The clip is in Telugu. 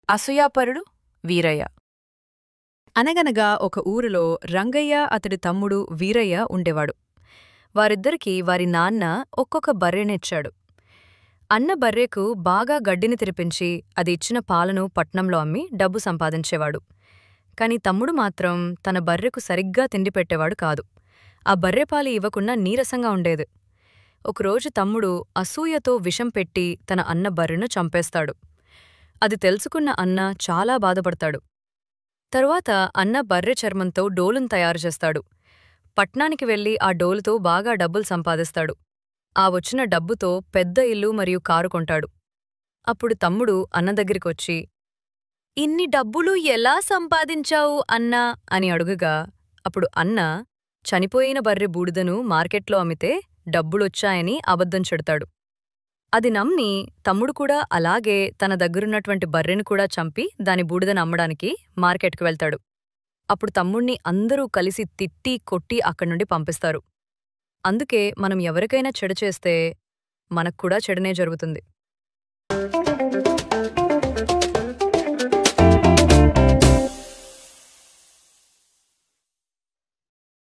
అసూయాపరుడు వీరయ్య. అనగనగా ఒక ఊరిలో రంగయ్య అతడి తమ్ముడు వీరయ్య ఉండేవాడు. వారిద్దరికీ వారి నాన్న ఒక్కొక్క బర్రెనిచ్చాడు. అన్న బర్రెకు బాగా గడ్డిని తినిపించి అది ఇచ్చిన పాలను పట్నంలో అమ్మి డబ్బు సంపాదించేవాడు. కాని తమ్ముడు మాత్రం తన బర్రెకు సరిగ్గా తిండి పెట్టేవాడు కాదు. ఆ బర్రెపాలు ఇవ్వకుండా నీరసంగా ఉండేది. ఒకరోజు తమ్ముడు అసూయతో విషం పెట్టి తన అన్న బర్రెను చంపేస్తాడు. అది తెలుసుకున్న అన్న చాలా బాధపడతాడు. తరువాత అన్న బర్రె చర్మంతో డోలును తయారుచేస్తాడు. పట్నానికి వెళ్లి ఆ డోలుతో బాగా డబ్బులు సంపాదిస్తాడు. ఆ వచ్చిన డబ్బుతో పెద్ద ఇల్లు మరియు కారు కొంటాడు. అప్పుడు తమ్ముడు అన్న దగ్గరికొచ్చి, "ఇన్ని డబ్బులు ఎలా సంపాదించావు అన్నా" అని అడుగగా, అప్పుడు అన్న చనిపోయిన బర్రె బూడిదను మార్కెట్లో అమ్మితే డబ్బులొచ్చాయని అబద్ధం చెడతాడు. అది నమ్మి తమ్ముడు కూడా అలాగే తన దగ్గరున్నటువంటి బర్రెను కూడా చంపి దాని బూడిదను అమ్మడానికి మార్కెట్కు వెళ్తాడు. అప్పుడు తమ్ముణ్ణి అందరూ కలిసి తిట్టి కొట్టి అక్కడ్నుండి పంపిస్తారు. అందుకే మనం ఎవరికైనా చెడు చేస్తే మనక్కూడా చెడునే జరుగుతుంది.